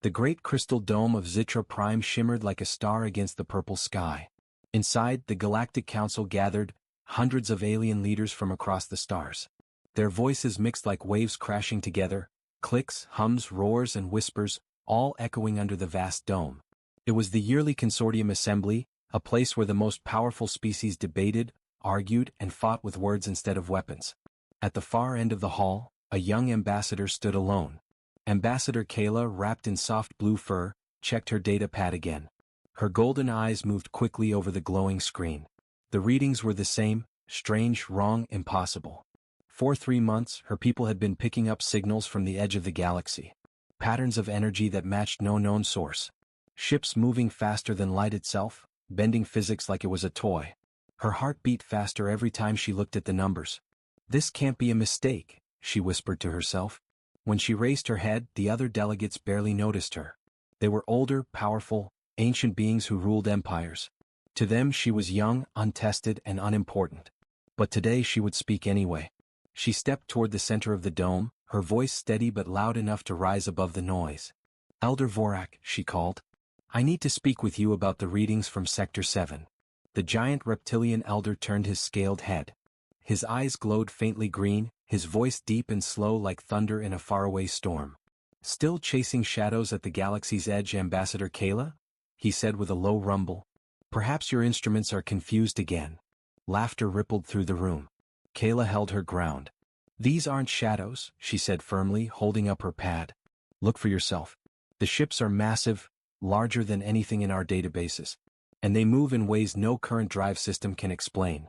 The great crystal dome of Zitra Prime shimmered like a star against the purple sky. Inside, the Galactic Council gathered, hundreds of alien leaders from across the stars. Their voices mixed like waves crashing together, clicks, hums, roars, and whispers, all echoing under the vast dome. It was the yearly Consortium Assembly, a place where the most powerful species debated, argued, and fought with words instead of weapons. At the far end of the hall, a young ambassador stood alone. Ambassador Kayla, wrapped in soft blue fur, checked her data pad again. Her golden eyes moved quickly over the glowing screen. The readings were the same: strange, wrong, impossible. For 3 months, her people had been picking up signals from the edge of the galaxy. Patterns of energy that matched no known source. Ships moving faster than light itself, bending physics like it was a toy. Her heart beat faster every time she looked at the numbers. "This can't be a mistake," she whispered to herself. When she raised her head, the other delegates barely noticed her. They were older, powerful, ancient beings who ruled empires. To them she was young, untested, and unimportant. But today she would speak anyway. She stepped toward the center of the dome, her voice steady but loud enough to rise above the noise. "Elder Vorak," she called. "I need to speak with you about the readings from Sector 7. The giant reptilian elder turned his scaled head. His eyes glowed faintly green, his voice deep and slow like thunder in a faraway storm. "Still chasing shadows at the galaxy's edge, Ambassador Kayla?" he said with a low rumble. "Perhaps your instruments are confused again." Laughter rippled through the room. Kayla held her ground. "These aren't shadows," she said firmly, holding up her pad. "Look for yourself. The ships are massive, larger than anything in our databases. And they move in ways no current drive system can explain."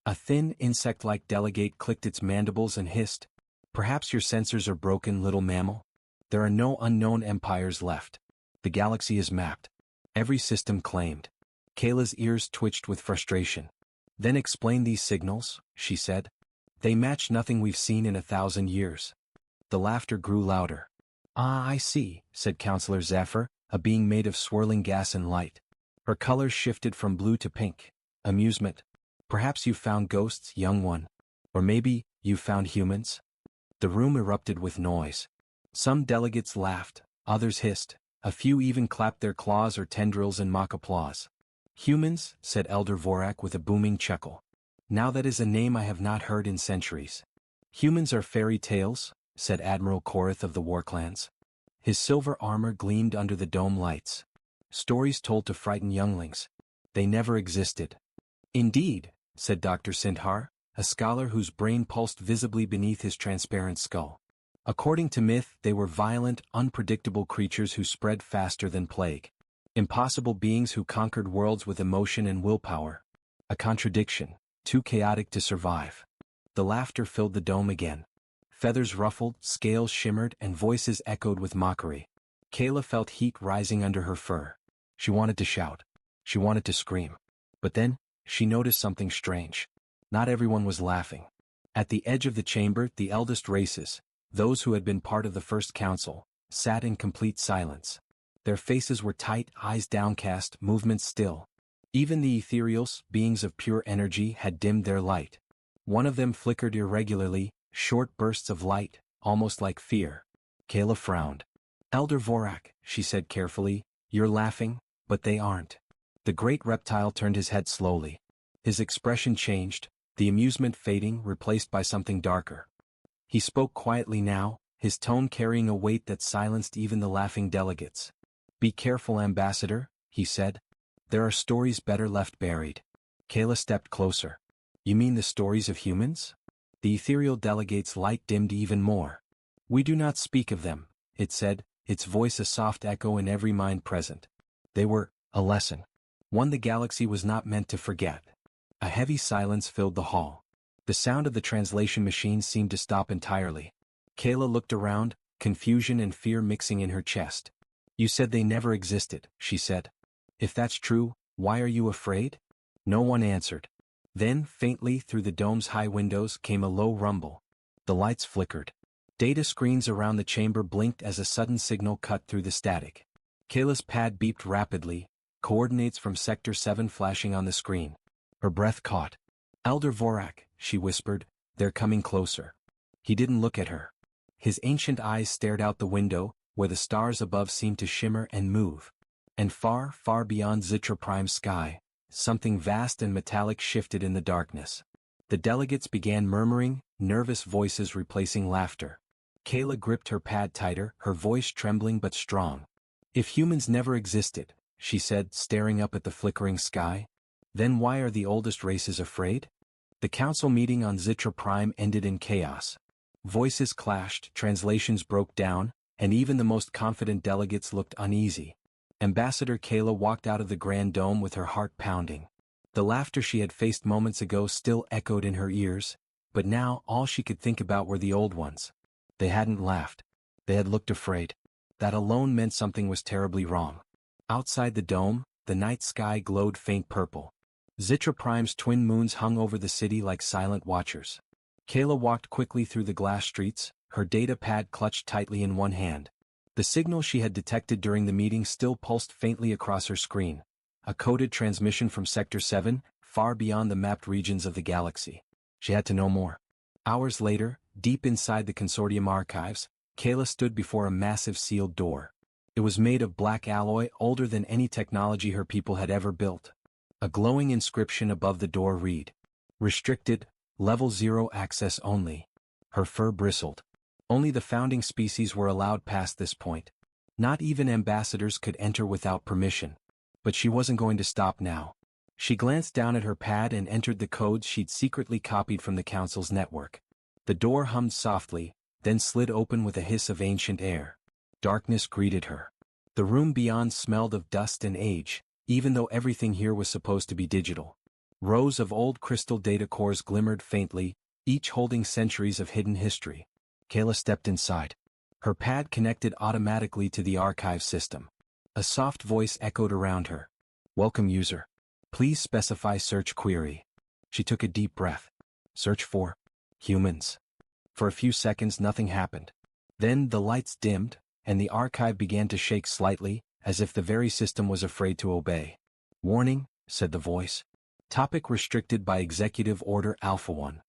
A thin, insect-like delegate clicked its mandibles and hissed, "Perhaps your sensors are broken, little mammal. There are no unknown empires left. The galaxy is mapped. Every system claimed." Kayla's ears twitched with frustration. "Then explain these signals," she said. "They match nothing we've seen in 1,000 years." The laughter grew louder. "Ah, I see," said Counselor Zephyr, a being made of swirling gas and light. Her colors shifted from blue to pink. "Amusement. Perhaps you found ghosts, young one. Or maybe, you found humans?" The room erupted with noise. Some delegates laughed, others hissed, a few even clapped their claws or tendrils in mock applause. "Humans," said Elder Vorak with a booming chuckle. "Now that is a name I have not heard in centuries." "Humans are fairy tales," said Admiral Korath of the Warclans. His silver armor gleamed under the dome lights. "Stories told to frighten younglings. They never existed." "Indeed," said Dr. Sindhar, a scholar whose brain pulsed visibly beneath his transparent skull. "According to myth, they were violent, unpredictable creatures who spread faster than plague. Impossible beings who conquered worlds with emotion and willpower. A contradiction, too chaotic to survive." The laughter filled the dome again. Feathers ruffled, scales shimmered, and voices echoed with mockery. Kayla felt heat rising under her fur. She wanted to shout. She wanted to scream. But then, she noticed something strange. Not everyone was laughing. At the edge of the chamber, the eldest races, those who had been part of the first council, sat in complete silence. Their faces were tight, eyes downcast, movements still. Even the ethereals, beings of pure energy, had dimmed their light. One of them flickered irregularly, short bursts of light, almost like fear. Kayla frowned. "Elder Vorak," she said carefully, "you're laughing, but they aren't." The great reptile turned his head slowly. His expression changed, the amusement fading, replaced by something darker. He spoke quietly now, his tone carrying a weight that silenced even the laughing delegates. "Be careful, Ambassador," he said. "There are stories better left buried." Kayla stepped closer. "You mean the stories of humans?" The ethereal delegate's light dimmed even more. "We do not speak of them," it said, its voice a soft echo in every mind present. "They were a lesson. One the galaxy was not meant to forget." A heavy silence filled the hall. The sound of the translation machine seemed to stop entirely. Kayla looked around, confusion and fear mixing in her chest. "You said they never existed," she said. "If that's true, why are you afraid?" No one answered. Then, faintly through the dome's high windows came a low rumble. The lights flickered. Data screens around the chamber blinked as a sudden signal cut through the static. Kayla's pad beeped rapidly, coordinates from Sector 7 flashing on the screen. Her breath caught. "Elder Vorak," she whispered, "they're coming closer." He didn't look at her. His ancient eyes stared out the window, where the stars above seemed to shimmer and move. And far, far beyond Zitra Prime's sky, something vast and metallic shifted in the darkness. The delegates began murmuring, nervous voices replacing laughter. Kayla gripped her pad tighter, her voice trembling but strong. "If humans never existed," she said, staring up at the flickering sky, "then why are the oldest races afraid?" The council meeting on Zitra Prime ended in chaos. Voices clashed, translations broke down, and even the most confident delegates looked uneasy. Ambassador Kayla walked out of the Grand Dome with her heart pounding. The laughter she had faced moments ago still echoed in her ears, but now all she could think about were the old ones. They hadn't laughed. They had looked afraid. That alone meant something was terribly wrong. Outside the dome, the night sky glowed faint purple. Zitra Prime's twin moons hung over the city like silent watchers. Kayla walked quickly through the glass streets, her data pad clutched tightly in one hand. The signal she had detected during the meeting still pulsed faintly across her screen. A coded transmission from Sector 7, far beyond the mapped regions of the galaxy. She had to know more. Hours later, deep inside the Consortium archives, Kayla stood before a massive sealed door. It was made of black alloy, older than any technology her people had ever built. A glowing inscription above the door read, "Restricted, Level 0 access only." Her fur bristled. Only the founding species were allowed past this point. Not even ambassadors could enter without permission. But she wasn't going to stop now. She glanced down at her pad and entered the codes she'd secretly copied from the Council's network. The door hummed softly, then slid open with a hiss of ancient air. Darkness greeted her. The room beyond smelled of dust and age, even though everything here was supposed to be digital. Rows of old crystal data cores glimmered faintly, each holding centuries of hidden history. Kayla stepped inside. Her pad connected automatically to the archive system. A soft voice echoed around her. "Welcome, user. Please specify search query." She took a deep breath. "Search for humans." For a few seconds nothing happened. Then the lights dimmed, and the archive began to shake slightly, as if the very system was afraid to obey. "Warning," said the voice. "Topic restricted by Executive Order Alpha 1.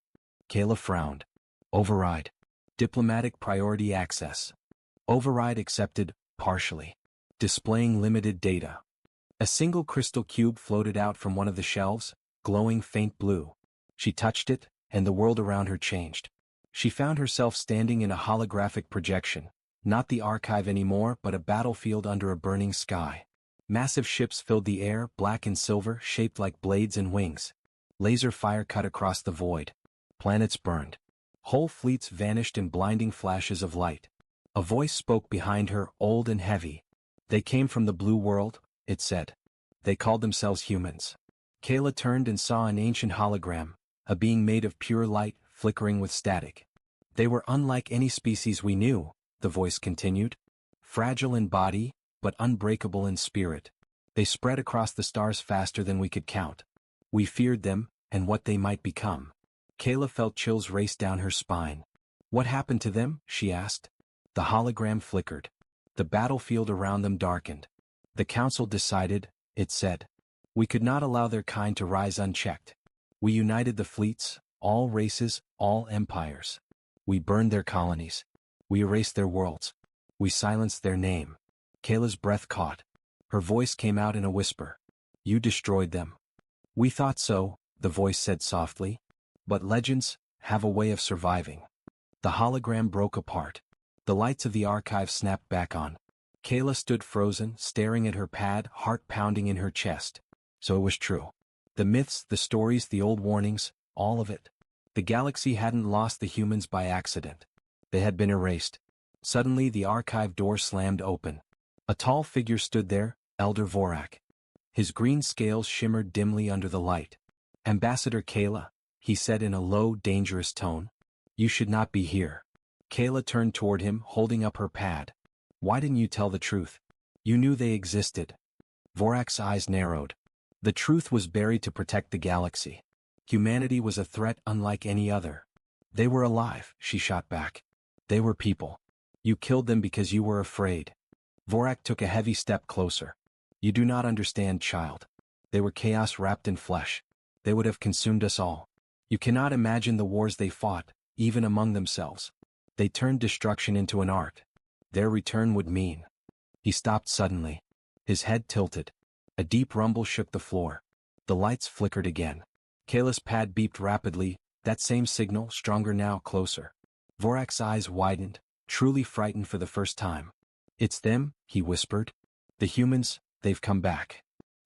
Kayla frowned. "Override. Diplomatic priority access." Override accepted, partially. Displaying limited data. A single crystal cube floated out from one of the shelves, glowing faint blue. She touched it, and the world around her changed. She found herself standing in a holographic projection, not the archive anymore but a battlefield under a burning sky. Massive ships filled the air, black and silver, shaped like blades and wings. Laser fire cut across the void. Planets burned. Whole fleets vanished in blinding flashes of light. A voice spoke behind her, old and heavy. "They came from the blue world," it said. "They called themselves humans." Kayla turned and saw an ancient hologram, a being made of pure light, flickering with static. "They were unlike any species we knew," the voice continued. "Fragile in body, but unbreakable in spirit. They spread across the stars faster than we could count. We feared them, and what they might become." Kayla felt chills race down her spine. "What happened to them?" she asked. The hologram flickered. The battlefield around them darkened. "The council decided," it said. "We could not allow their kind to rise unchecked. We united the fleets, all races, all empires. We burned their colonies. We erased their worlds. We silenced their name." Kayla's breath caught. Her voice came out in a whisper. "You destroyed them." "We thought so," the voice said softly. "But legends have a way of surviving." The hologram broke apart. The lights of the archive snapped back on. Kayla stood frozen, staring at her pad, heart pounding in her chest. So it was true. The myths, the stories, the old warnings, all of it. The galaxy hadn't lost the humans by accident. They had been erased. Suddenly the archive door slammed open. A tall figure stood there, Elder Vorak. His green scales shimmered dimly under the light. "Ambassador Kayla," he said in a low, dangerous tone. "You should not be here." Kayla turned toward him, holding up her pad. "Why didn't you tell the truth? You knew they existed." Vorak's eyes narrowed. "The truth was buried to protect the galaxy. Humanity was a threat unlike any other." "They were alive," she shot back. "They were people. You killed them because you were afraid." Vorak took a heavy step closer. "You do not understand, child. They were chaos wrapped in flesh. They would have consumed us all. You cannot imagine the wars they fought, even among themselves. They turned destruction into an art. Their return would mean. He stopped suddenly. His head tilted. A deep rumble shook the floor. The lights flickered again. Kayla's pad beeped rapidly, that same signal, stronger now, closer. Vorak's eyes widened, truly frightened for the first time. "It's them," he whispered. "The humans, they've come back."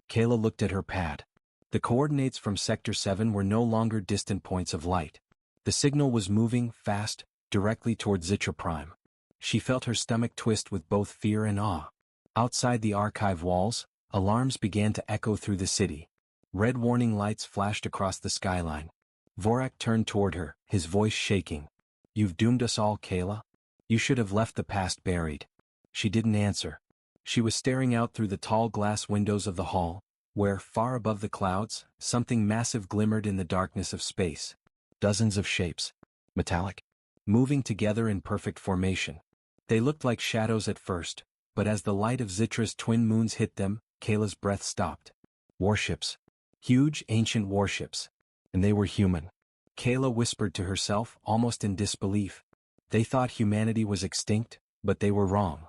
Kayla looked at her pad. The coordinates from Sector 7 were no longer distant points of light. The signal was moving, fast, directly toward Zitra Prime. She felt her stomach twist with both fear and awe. Outside the archive walls, alarms began to echo through the city. Red warning lights flashed across the skyline. Vorak turned toward her, his voice shaking. "You've doomed us all, Kayla. You should have left the past buried." She didn't answer. She was staring out through the tall glass windows of the hall, where, far above the clouds, something massive glimmered in the darkness of space. Dozens of shapes. Metallic. Moving together in perfect formation. They looked like shadows at first, but as the light of Zitra's twin moons hit them, Kayla's breath stopped. Warships. Huge, ancient warships. And they were human. Kayla whispered to herself, almost in disbelief. They thought humanity was extinct, but they were wrong.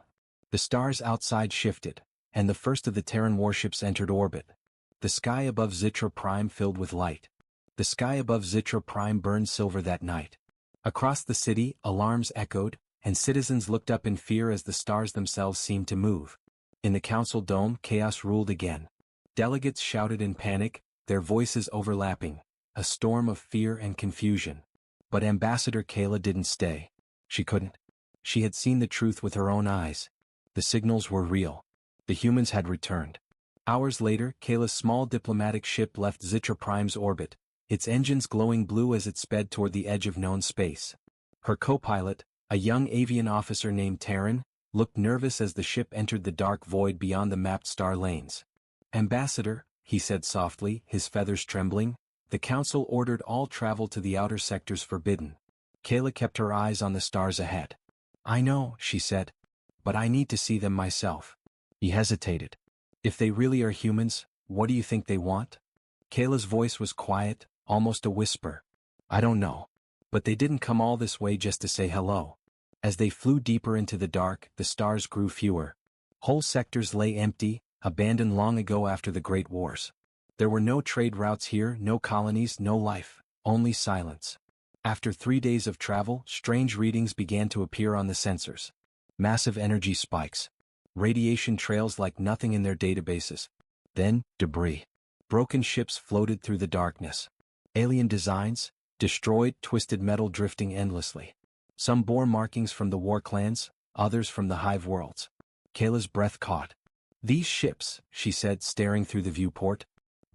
The stars outside shifted, and the first of the Terran warships entered orbit. The sky above Zitra Prime filled with light. The sky above Zitra Prime burned silver that night. Across the city, alarms echoed, and citizens looked up in fear as the stars themselves seemed to move. In the council dome, chaos ruled again. Delegates shouted in panic, their voices overlapping, a storm of fear and confusion. But Ambassador Kayla didn't stay. She couldn't. She had seen the truth with her own eyes. The signals were real. The humans had returned. Hours later, Kayla's small diplomatic ship left Zitra Prime's orbit, its engines glowing blue as it sped toward the edge of known space. Her co-pilot, a young avian officer named Terran, looked nervous as the ship entered the dark void beyond the mapped star lanes. "Ambassador," he said softly, his feathers trembling, "the Council ordered all travel to the outer sectors forbidden." Kayla kept her eyes on the stars ahead. "I know," she said, "but I need to see them myself." He hesitated. "If they really are humans, what do you think they want?" Kayla's voice was quiet, almost a whisper. "I don't know. But they didn't come all this way just to say hello." As they flew deeper into the dark, the stars grew fewer. Whole sectors lay empty, abandoned long ago after the Great Wars. There were no trade routes here, no colonies, no life, only silence. After 3 days of travel, strange readings began to appear on the sensors. Massive energy spikes. Radiation trails like nothing in their databases. Then, debris. Broken ships floated through the darkness. Alien designs, destroyed, twisted metal drifting endlessly. Some bore markings from the war clans, others from the hive worlds. Kayla's breath caught. "These ships," she said, staring through the viewport.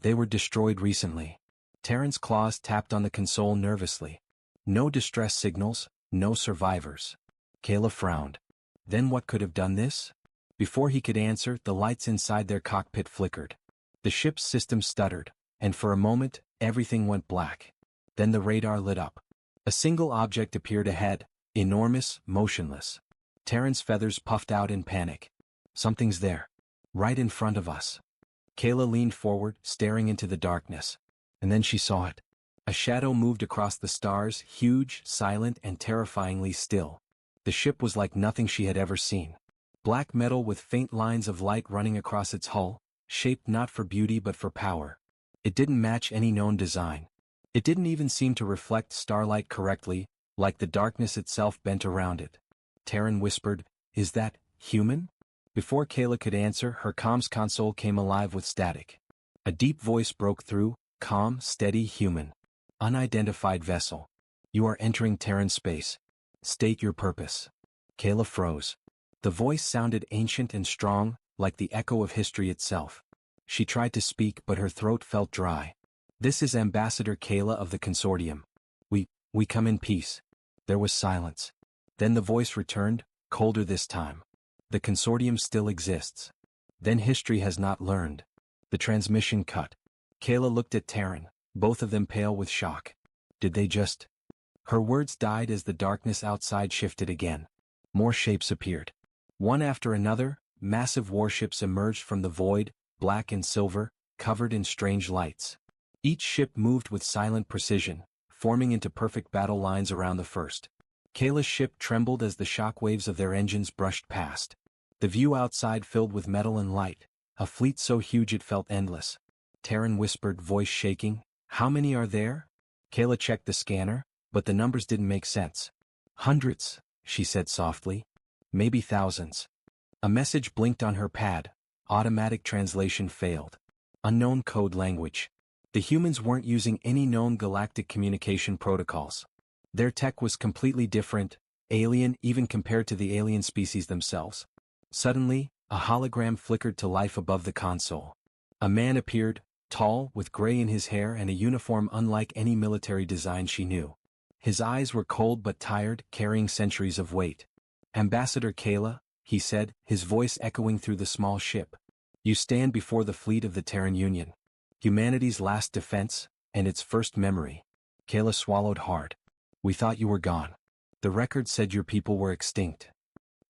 "They were destroyed recently." Terran's claws tapped on the console nervously. No distress signals, no survivors. Kayla frowned. Then what could have done this? Before he could answer, the lights inside their cockpit flickered. The ship's system stuttered, and for a moment, everything went black. Then the radar lit up. A single object appeared ahead, enormous, motionless. Terran's feathers puffed out in panic. "Something's there. Right in front of us." Kayla leaned forward, staring into the darkness. And then she saw it. A shadow moved across the stars, huge, silent, and terrifyingly still. The ship was like nothing she had ever seen. Black metal with faint lines of light running across its hull, shaped not for beauty but for power. It didn't match any known design. It didn't even seem to reflect starlight correctly, like the darkness itself bent around it. Terran whispered, "Is that human?" Before Kayla could answer, her comms console came alive with static. A deep voice broke through, calm, steady, human. "Unidentified vessel. You are entering Terran space. State your purpose." Kayla froze. The voice sounded ancient and strong, like the echo of history itself. She tried to speak, but her throat felt dry. "This is Ambassador Kayla of the Consortium. We come in peace." There was silence. Then the voice returned, colder this time. "The Consortium still exists." Then history has not learned. The transmission cut. Kayla looked at Terran, both of them pale with shock. Did they just... Her words died as the darkness outside shifted again. More shapes appeared. One after another, massive warships emerged from the void, black and silver, covered in strange lights. Each ship moved with silent precision, forming into perfect battle lines around the first. Kayla's ship trembled as the shock waves of their engines brushed past. The view outside filled with metal and light, a fleet so huge it felt endless. Terran whispered, voice shaking, "How many are there?" Kayla checked the scanner, but the numbers didn't make sense. "Hundreds," she said softly. "Maybe thousands." A message blinked on her pad. Automatic translation failed. Unknown code language. The humans weren't using any known galactic communication protocols. Their tech was completely different, alien even compared to the alien species themselves. Suddenly, a hologram flickered to life above the console. A man appeared, tall, with gray in his hair and a uniform unlike any military design she knew. His eyes were cold but tired, carrying centuries of weight. "Ambassador Kayla," he said, his voice echoing through the small ship. "You stand before the fleet of the Terran Union. Humanity's last defense, and its first memory." Kayla swallowed hard. "We thought you were gone. The record said your people were extinct."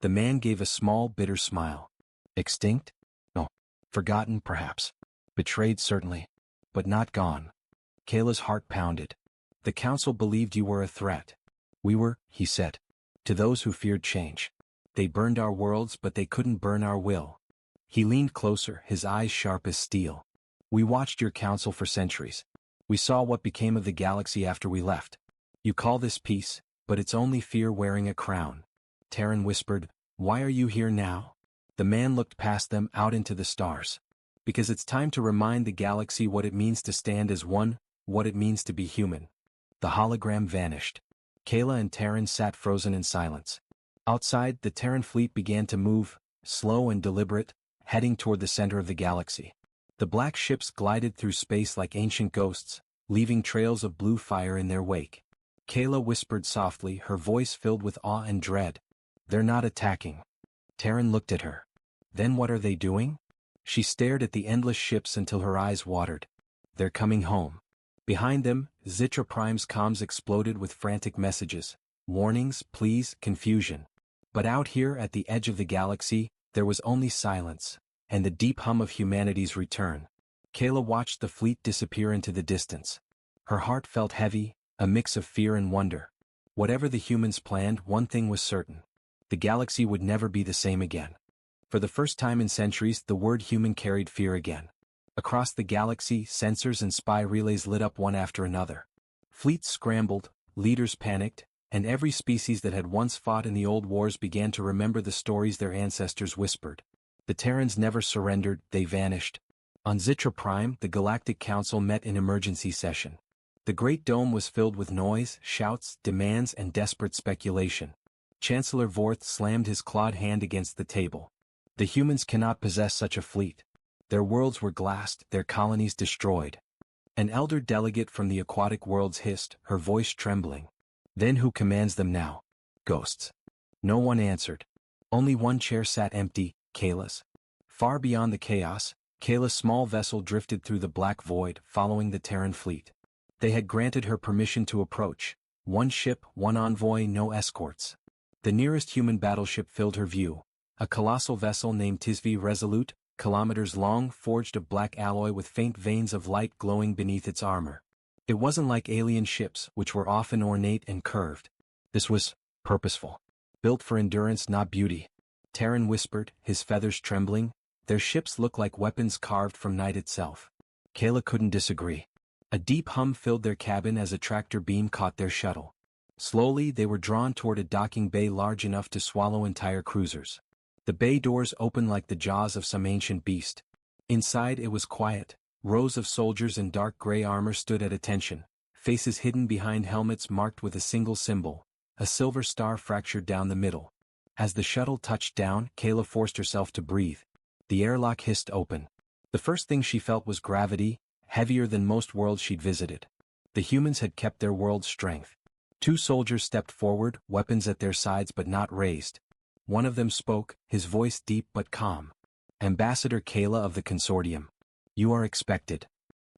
The man gave a small, bitter smile. "Extinct? No. Forgotten, perhaps. Betrayed, certainly. But not gone." Kayla's heart pounded. "The Council believed you were a threat." "We were," he said. "To those who feared change. They burned our worlds, but they couldn't burn our will." He leaned closer, his eyes sharp as steel. "We watched your council for centuries. We saw what became of the galaxy after we left. You call this peace, but it's only fear wearing a crown." Terran whispered, "Why are you here now?" The man looked past them out into the stars. "Because it's time to remind the galaxy what it means to stand as one, what it means to be human." The hologram vanished. Kayla and Terran sat frozen in silence. Outside, the Terran fleet began to move, slow and deliberate, heading toward the center of the galaxy. The black ships glided through space like ancient ghosts, leaving trails of blue fire in their wake. Kayla whispered softly, her voice filled with awe and dread. "They're not attacking." Terran looked at her. "Then what are they doing?" She stared at the endless ships until her eyes watered. "They're coming home." Behind them, Zitra Prime's comms exploded with frantic messages. Warnings, pleas, confusion. But out here at the edge of the galaxy, there was only silence, and the deep hum of humanity's return. Kayla watched the fleet disappear into the distance. Her heart felt heavy, a mix of fear and wonder. Whatever the humans planned, one thing was certain. The galaxy would never be the same again. For the first time in centuries, the word human carried fear again. Across the galaxy, sensors and spy relays lit up one after another. Fleets scrambled, leaders panicked, and every species that had once fought in the old wars began to remember the stories their ancestors whispered. The Terrans never surrendered, they vanished. On Zitra Prime, the Galactic Council met in emergency session. The Great Dome was filled with noise, shouts, demands, and desperate speculation. Chancellor Vorth slammed his clawed hand against the table. "The humans cannot possess such a fleet. Their worlds were glassed, their colonies destroyed." An elder delegate from the aquatic worlds hissed, her voice trembling. "Then who commands them now?" "Ghosts." No one answered. Only one chair sat empty, Kayla's. Far beyond the chaos, Kayla's small vessel drifted through the black void, following the Terran fleet. They had granted her permission to approach. One ship, one envoy, no escorts. The nearest human battleship filled her view. A colossal vessel named Tisvi Resolute, kilometers long, forged of black alloy with faint veins of light glowing beneath its armor. It wasn't like alien ships, which were often ornate and curved. This was purposeful. Built for endurance, not beauty. Terran whispered, his feathers trembling. "Their ships look like weapons carved from night itself." Kayla couldn't disagree. A deep hum filled their cabin as a tractor beam caught their shuttle. Slowly, they were drawn toward a docking bay large enough to swallow entire cruisers. The bay doors opened like the jaws of some ancient beast. Inside, it was quiet. Rows of soldiers in dark gray armor stood at attention, faces hidden behind helmets marked with a single symbol, a silver star fractured down the middle. As the shuttle touched down, Kayla forced herself to breathe. The airlock hissed open. The first thing she felt was gravity, heavier than most worlds she'd visited. The humans had kept their world's strength. Two soldiers stepped forward, weapons at their sides but not raised. One of them spoke, his voice deep but calm. "Ambassador Kayla of the Consortium. You are expected."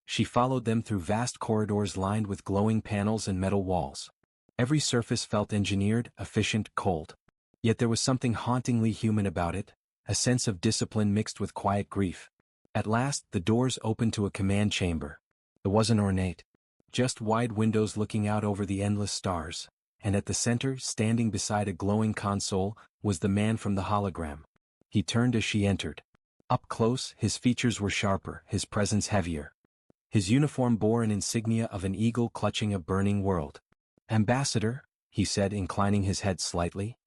She followed them through vast corridors lined with glowing panels and metal walls. Every surface felt engineered, efficient, cold. Yet there was something hauntingly human about it, a sense of discipline mixed with quiet grief. At last, the doors opened to a command chamber. It wasn't ornate. Just wide windows looking out over the endless stars. and at the center, standing beside a glowing console, was the man from the hologram. He turned as she entered. Up close, his features were sharper, his presence heavier. His uniform bore an insignia of an eagle clutching a burning world. "Ambassador," he said, inclining his head slightly.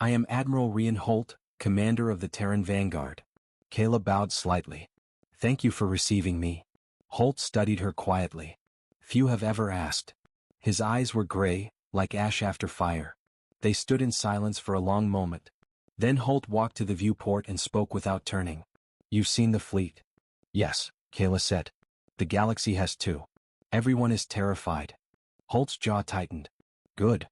"I am Admiral Rian Holt, commander of the Terran Vanguard." Kayla bowed slightly. "Thank you for receiving me." Holt studied her quietly. "Few have ever asked." His eyes were gray, like ash after fire. They stood in silence for a long moment. Then Holt walked to the viewport and spoke without turning. "You've seen the fleet?" "Yes," Kayla said. "The galaxy has too. Everyone is terrified." Holt's jaw tightened. "Good."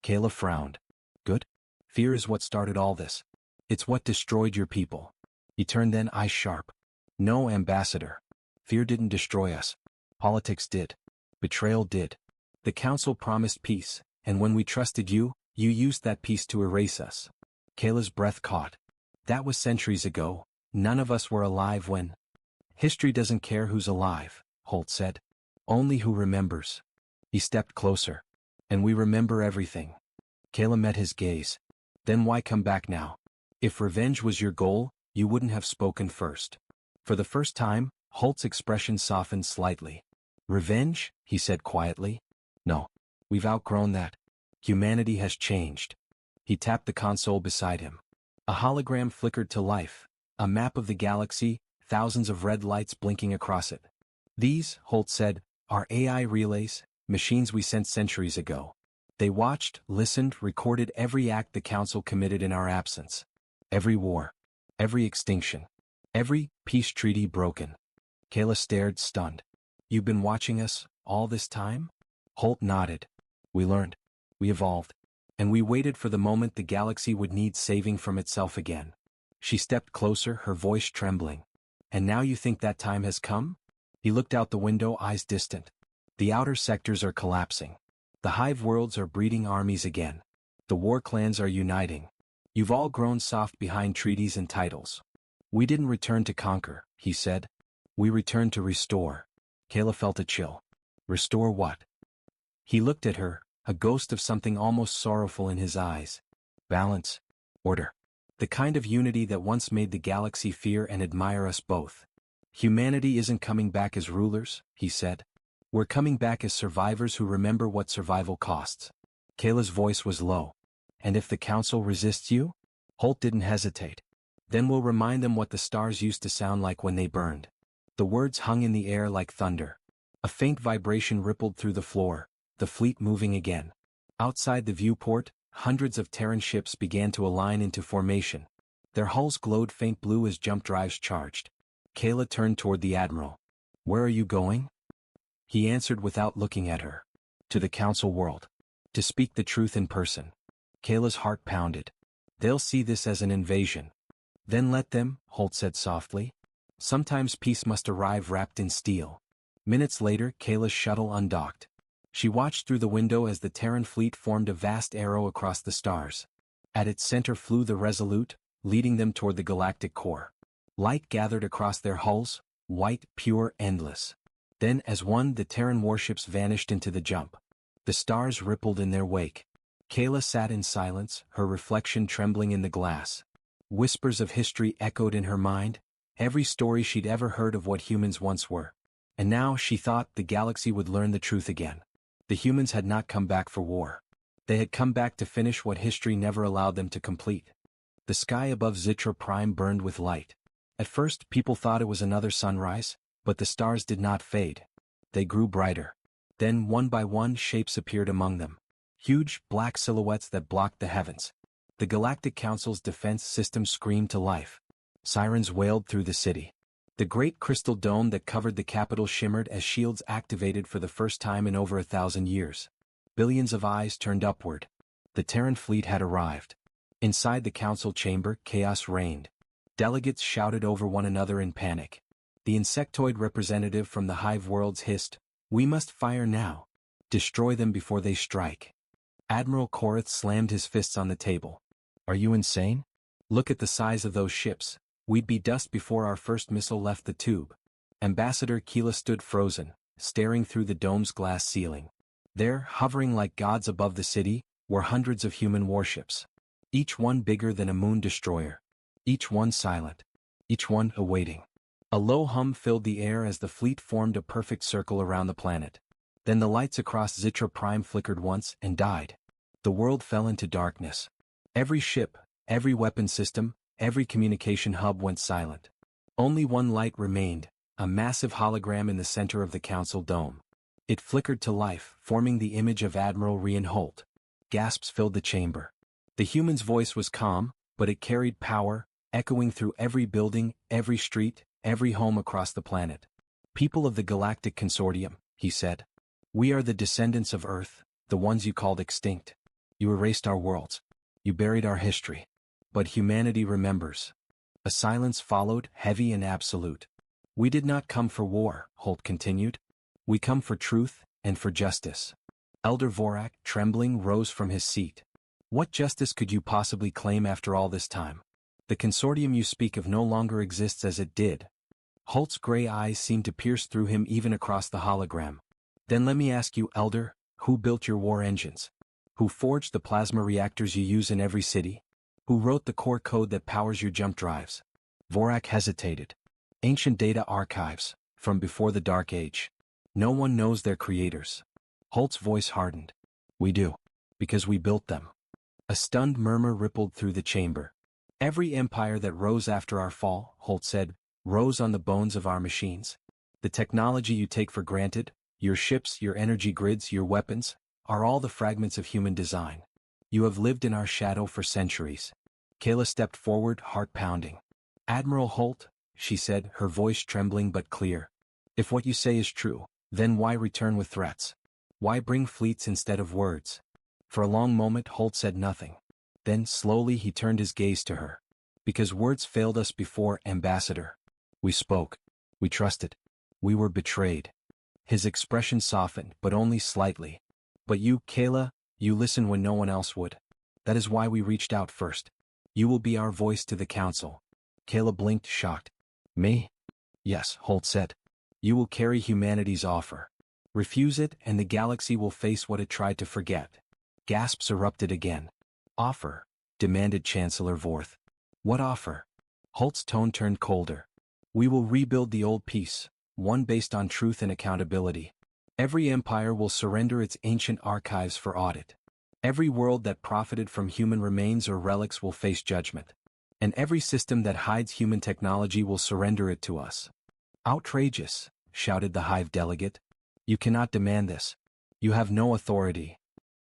Kayla frowned. "Good? Fear is what started all this. It's what destroyed your people." He turned then, eyes sharp. "No, Ambassador. Fear didn't destroy us. Politics did. Betrayal did. The Council promised peace, and when we trusted you, you used that peace to erase us." Kayla's breath caught. "That was centuries ago. None of us were alive when—" "History doesn't care who's alive," Holt said. "Only who remembers." He stepped closer. "And we remember everything." Kayla met his gaze. "Then why come back now? If revenge was your goal, you wouldn't have spoken first." For the first time, Holt's expression softened slightly. "Revenge?" he said quietly. "No. We've outgrown that. Humanity has changed." He tapped the console beside him. A hologram flickered to life. A map of the galaxy, thousands of red lights blinking across it. "These," Holt said, "are AI relays, machines we sent centuries ago. They watched, listened, recorded every act the Council committed in our absence. Every war. Every extinction. Every peace treaty broken." Kayla stared, stunned. "You've been watching us, all this time?" Holt nodded. "We learned. We evolved. And we waited for the moment the galaxy would need saving from itself again." She stepped closer, her voice trembling. "And now you think that time has come?" He looked out the window, eyes distant. "The outer sectors are collapsing. The hive worlds are breeding armies again. The war clans are uniting. You've all grown soft behind treaties and titles. We didn't return to conquer," he said. "We returned to restore." Kayla felt a chill. "Restore what?" He looked at her, a ghost of something almost sorrowful in his eyes. "Balance. Order. The kind of unity that once made the galaxy fear and admire us both. Humanity isn't coming back as rulers," he said. "We're coming back as survivors who remember what survival costs." Kayla's voice was low. "And if the Council resists you?" Holt didn't hesitate. "Then we'll remind them what the stars used to sound like when they burned." The words hung in the air like thunder. A faint vibration rippled through the floor, the fleet moving again. Outside the viewport, hundreds of Terran ships began to align into formation. Their hulls glowed faint blue as jump drives charged. Kayla turned toward the Admiral. "Where are you going?" He answered without looking at her. "To the Council world. To speak the truth in person." Kayla's heart pounded. "They'll see this as an invasion." "Then let them," Holt said softly. "Sometimes peace must arrive wrapped in steel." Minutes later, Kayla's shuttle undocked. She watched through the window as the Terran fleet formed a vast arrow across the stars. At its center flew the Resolute, leading them toward the galactic core. Light gathered across their hulls, white, pure, endless. Then, as one, the Terran warships vanished into the jump. The stars rippled in their wake. Kayla sat in silence, her reflection trembling in the glass. Whispers of history echoed in her mind, every story she'd ever heard of what humans once were. And now, she thought, the galaxy would learn the truth again. The humans had not come back for war. They had come back to finish what history never allowed them to complete. The sky above Zitra Prime burned with light. At first, people thought it was another sunrise, but the stars did not fade. They grew brighter. Then, one by one, shapes appeared among them. Huge, black silhouettes that blocked the heavens. The Galactic Council's defense system screamed to life. Sirens wailed through the city. The great crystal dome that covered the capital shimmered as shields activated for the first time in over 1,000 years. Billions of eyes turned upward. The Terran fleet had arrived. Inside the council chamber, chaos reigned. Delegates shouted over one another in panic. The insectoid representative from the hive worlds hissed, "We must fire now. Destroy them before they strike." Admiral Korath slammed his fists on the table. "Are you insane? Look at the size of those ships. We'd be dust before our first missile left the tube." Ambassador Keela stood frozen, staring through the dome's glass ceiling. There, hovering like gods above the city, were hundreds of human warships. Each one bigger than a moon destroyer. Each one silent. Each one awaiting. A low hum filled the air as the fleet formed a perfect circle around the planet. Then the lights across Zitra Prime flickered once and died. The world fell into darkness. Every ship, every weapon system, every communication hub went silent. Only one light remained, a massive hologram in the center of the council dome. It flickered to life, forming the image of Admiral Rian Holt. Gasps filled the chamber. The human's voice was calm, but it carried power, echoing through every building, every street, every home across the planet. "People of the Galactic Consortium," he said. "We are the descendants of Earth, the ones you called extinct. You erased our worlds. You buried our history. But humanity remembers." A silence followed, heavy and absolute. "We did not come for war," Holt continued. "We come for truth and for justice." Elder Vorak, trembling, rose from his seat. "What justice could you possibly claim after all this time? The consortium you speak of no longer exists as it did." Holt's gray eyes seemed to pierce through him even across the hologram. "Then let me ask you, Elder, who built your war engines? Who forged the plasma reactors you use in every city? Who wrote the core code that powers your jump drives?" Vorak hesitated. "Ancient data archives, from before the Dark Age. No one knows their creators." Holt's voice hardened. "We do. Because we built them." A stunned murmur rippled through the chamber. "Every empire that rose after our fall," Holt said, "rose on the bones of our machines. The technology you take for granted, your ships, your energy grids, your weapons, are all the fragments of human design. You have lived in our shadow for centuries." Kayla stepped forward, heart pounding. "Admiral Holt," she said, her voice trembling but clear. "If what you say is true, then why return with threats? Why bring fleets instead of words?" For a long moment Holt said nothing. Then, slowly, he turned his gaze to her. "Because words failed us before, Ambassador. We spoke. We trusted. We were betrayed." His expression softened, but only slightly. "But you, Kayla, you listened when no one else would. That is why we reached out first. You will be our voice to the Council." Kayla blinked, shocked. "Me?" "Yes," Holt said. "You will carry humanity's offer. Refuse it and the galaxy will face what it tried to forget." Gasps erupted again. "Offer?" demanded Chancellor Vorth. "What offer?" Holt's tone turned colder. "We will rebuild the old peace, one based on truth and accountability. Every empire will surrender its ancient archives for audit. Every world that profited from human remains or relics will face judgment. And every system that hides human technology will surrender it to us." "Outrageous," shouted the Hive delegate. "You cannot demand this. You have no authority."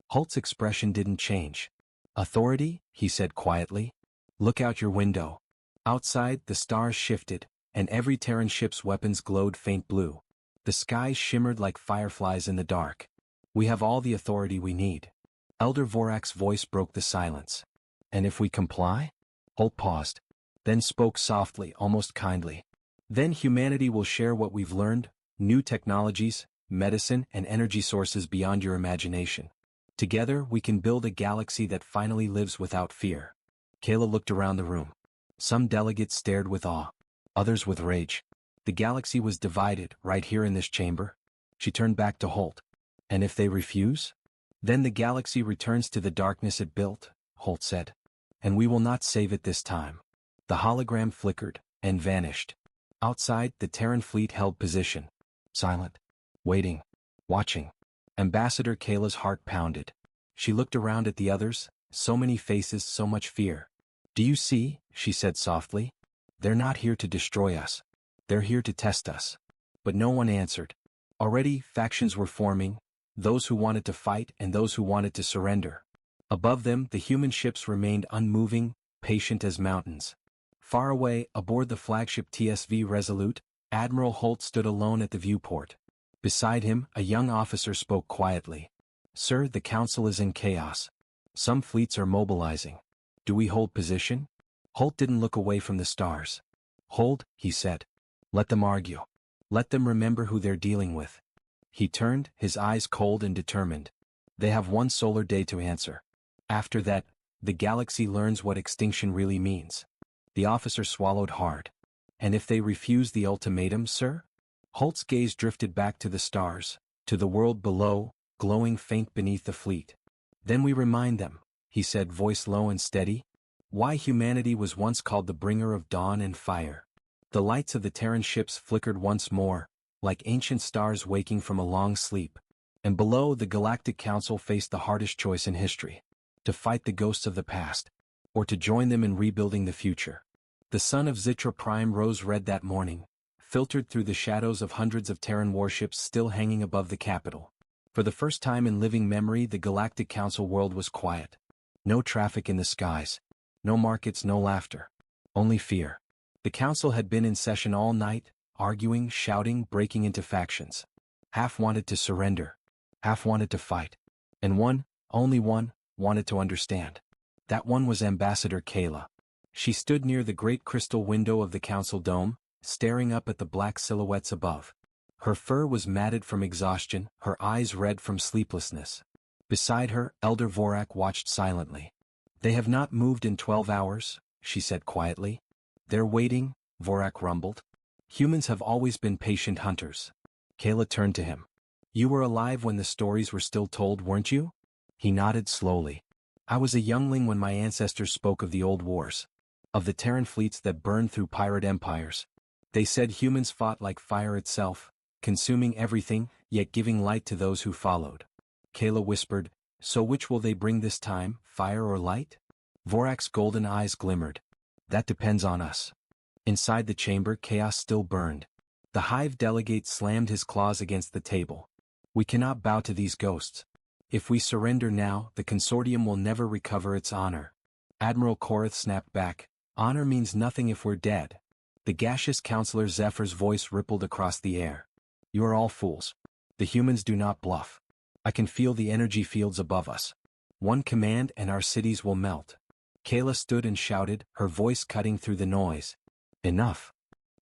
Holt's expression didn't change. "Authority?" he said quietly. "Look out your window." Outside, the stars shifted, and every Terran ship's weapons glowed faint blue. The skies shimmered like fireflies in the dark. "We have all the authority we need." Elder Vorak's voice broke the silence. "And if we comply?" Holt paused, then spoke softly, almost kindly. "Then humanity will share what we've learned, new technologies, medicine, and energy sources beyond your imagination. Together, we can build a galaxy that finally lives without fear." Kayla looked around the room. Some delegates stared with awe, others with rage. The galaxy was divided, right here in this chamber. She turned back to Holt. "And if they refuse? Then the galaxy returns to the darkness it built," Holt said. "And we will not save it this time." The hologram flickered and vanished. Outside, the Terran fleet held position. Silent. Waiting. Watching. Ambassador Kayla's heart pounded. She looked around at the others, so many faces, so much fear. "Do you see?" she said softly. "They're not here to destroy us. They're here to test us." But no one answered. Already, factions were forming, those who wanted to fight and those who wanted to surrender. Above them, the human ships remained unmoving, patient as mountains. Far away, aboard the flagship TSV Resolute, Admiral Holt stood alone at the viewport. Beside him, a young officer spoke quietly. "Sir, the Council is in chaos. Some fleets are mobilizing. Do we hold position?" Holt didn't look away from the stars. "Hold," he said. "Let them argue. Let them remember who they're dealing with." He turned, his eyes cold and determined. "They have one solar day to answer. After that, the galaxy learns what extinction really means." The officer swallowed hard. "And if they refuse the ultimatum, sir?" Holt's gaze drifted back to the stars, to the world below, glowing faint beneath the fleet. Then we remind them, he said, voice low and steady, why humanity was once called the bringer of dawn and fire. The lights of the Terran ships flickered once more, like ancient stars waking from a long sleep. And below, the Galactic Council faced the hardest choice in history: to fight the ghosts of the past, or to join them in rebuilding the future. The sun of Zitra Prime rose red that morning, filtered through the shadows of hundreds of Terran warships still hanging above the capital. For the first time in living memory, the Galactic Council world was quiet. No traffic in the skies. No markets, no laughter. Only fear. The council had been in session all night, arguing, shouting, breaking into factions. Half wanted to surrender. Half wanted to fight. And one, only one, wanted to understand. That one was Ambassador Kayla. She stood near the great crystal window of the council dome, staring up at the black silhouettes above. Her fur was matted from exhaustion, her eyes red from sleeplessness. Beside her, Elder Vorak watched silently. They have not moved in 12 hours, she said quietly. They're waiting, Vorak rumbled. Humans have always been patient hunters. Kayla turned to him. You were alive when the stories were still told, weren't you? He nodded slowly. I was a youngling when my ancestors spoke of the old wars. Of the Terran fleets that burned through pirate empires. They said humans fought like fire itself, consuming everything, yet giving light to those who followed. Kayla whispered, so which will they bring this time, fire or light? Vorak's golden eyes glimmered. That depends on us. Inside the chamber, chaos still burned. The Hive delegate slammed his claws against the table. We cannot bow to these ghosts. If we surrender now, the consortium will never recover its honor. Admiral Korath snapped back. Honor means nothing if we're dead. The gaseous counselor Zephyr's voice rippled across the air. You are all fools. The humans do not bluff. I can feel the energy fields above us. One command and our cities will melt. Kayla stood and shouted, her voice cutting through the noise. Enough.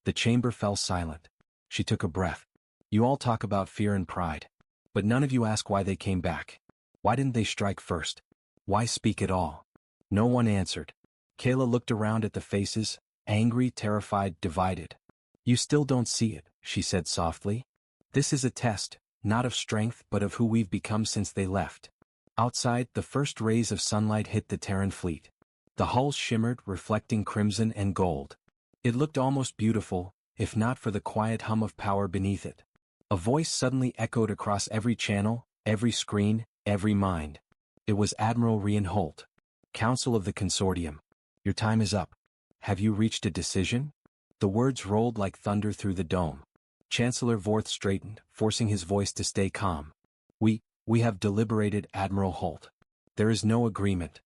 The chamber fell silent. She took a breath. You all talk about fear and pride. But none of you ask why they came back. Why didn't they strike first? Why speak at all? No one answered. Kayla looked around at the faces, angry, terrified, divided. You still don't see it, she said softly. This is a test, not of strength but of who we've become since they left. Outside, the first rays of sunlight hit the Terran fleet. The hulls shimmered, reflecting crimson and gold. It looked almost beautiful, if not for the quiet hum of power beneath it. A voice suddenly echoed across every channel, every screen, every mind. It was Admiral Rian Holt. Council of the Consortium. Your time is up. Have you reached a decision? The words rolled like thunder through the dome. Chancellor Vorth straightened, forcing his voice to stay calm. We have deliberated, Admiral Holt. There is no agreement.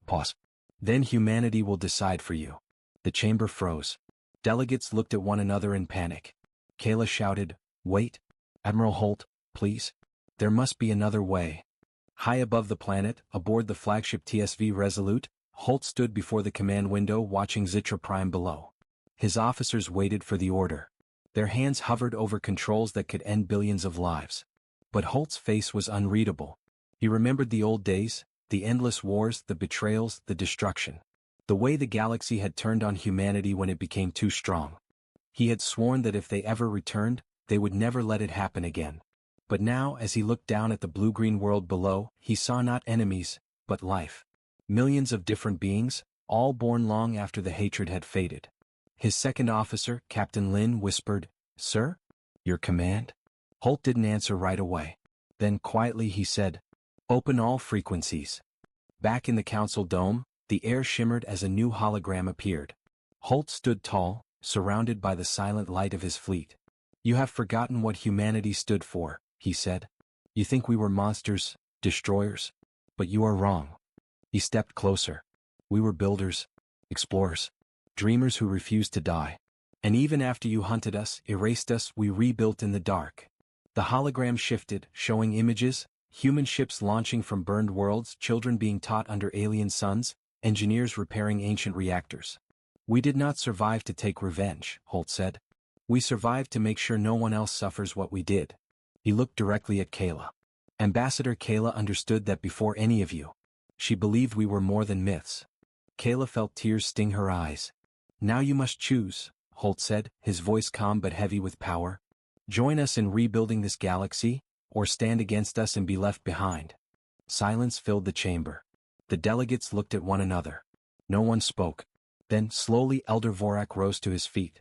Pause. Then humanity will decide for you. The chamber froze. Delegates looked at one another in panic. Kayla shouted, Wait, Admiral Holt, please. There must be another way. High above the planet, aboard the flagship TSV Resolute, Holt stood before the command window watching Zitra Prime below. His officers waited for the order. Their hands hovered over controls that could end billions of lives. But Holt's face was unreadable. He remembered the old days, the endless wars, the betrayals, the destruction. The way the galaxy had turned on humanity when it became too strong. He had sworn that if they ever returned, they would never let it happen again. But now, as he looked down at the blue-green world below, he saw not enemies, but life. Millions of different beings, all born long after the hatred had faded. His second officer, Captain Lin, whispered, Sir? Your command? Holt didn't answer right away. Then quietly he said, Open all frequencies. Back in the council dome, the air shimmered as a new hologram appeared. Holt stood tall, surrounded by the silent light of his fleet. You have forgotten what humanity stood for, he said. You think we were monsters, destroyers? But you are wrong. He stepped closer. We were builders, explorers, dreamers who refused to die. And even after you hunted us, erased us, we rebuilt in the dark. The hologram shifted, showing images, human ships launching from burned worlds, children being taught under alien suns, engineers repairing ancient reactors. We did not survive to take revenge, Holt said. We survived to make sure no one else suffers what we did. He looked directly at Kayla. Ambassador Kayla understood that before any of you. She believed we were more than myths. Kayla felt tears sting her eyes. Now you must choose, Holt said, his voice calm but heavy with power. Join us in rebuilding this galaxy, or stand against us and be left behind. Silence filled the chamber. The delegates looked at one another. No one spoke. Then, slowly, Elder Vorak rose to his feet.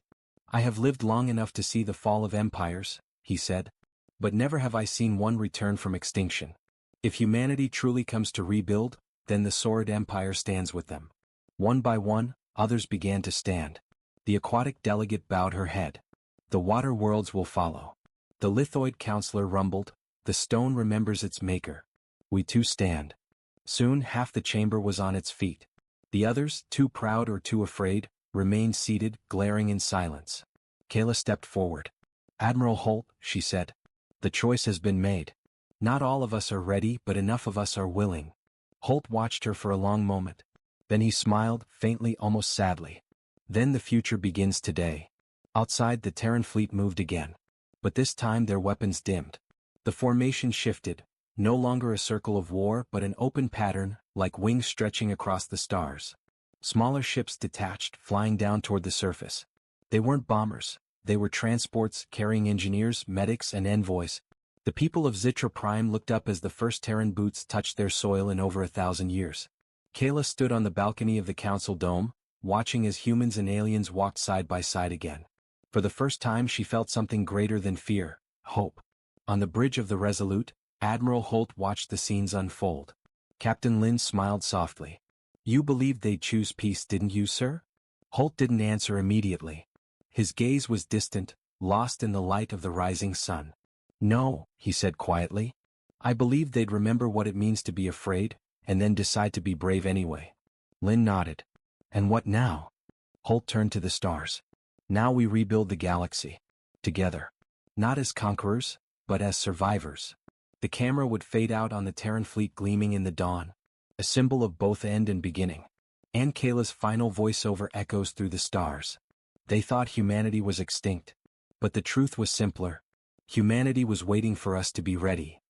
I have lived long enough to see the fall of empires, he said. But never have I seen one return from extinction. If humanity truly comes to rebuild, then the Sword Empire stands with them. One by one, others began to stand. The aquatic delegate bowed her head. The water worlds will follow. The lithoid counselor rumbled, the stone remembers its maker. We too stand. Soon half the chamber was on its feet. The others, too proud or too afraid, remained seated, glaring in silence. Kayla stepped forward. Admiral Holt, she said. The choice has been made. Not all of us are ready, but enough of us are willing. Holt watched her for a long moment. Then he smiled, faintly, almost sadly. Then the future begins today. Outside, the Terran fleet moved again. But this time their weapons dimmed. The formation shifted, no longer a circle of war but an open pattern, like wings stretching across the stars. Smaller ships detached, flying down toward the surface. They weren't bombers, they were transports carrying engineers, medics, and envoys. The people of Zitra Prime looked up as the first Terran boots touched their soil in over 1,000 years. Kayla stood on the balcony of the council dome, watching as humans and aliens walked side by side again. For the first time she felt something greater than fear, hope. On the bridge of the Resolute, Admiral Holt watched the scenes unfold. Captain Lynn smiled softly. You believed they'd choose peace, didn't you, sir? Holt didn't answer immediately. His gaze was distant, lost in the light of the rising sun. No, he said quietly. I believed they'd remember what it means to be afraid, and then decide to be brave anyway. Lynn nodded. And what now? Holt turned to the stars. Now we rebuild the galaxy. Together. Not as conquerors, but as survivors. The camera would fade out on the Terran fleet gleaming in the dawn, a symbol of both end and beginning. And Kayla's final voiceover echoes through the stars. They thought humanity was extinct. But the truth was simpler. Humanity was waiting for us to be ready.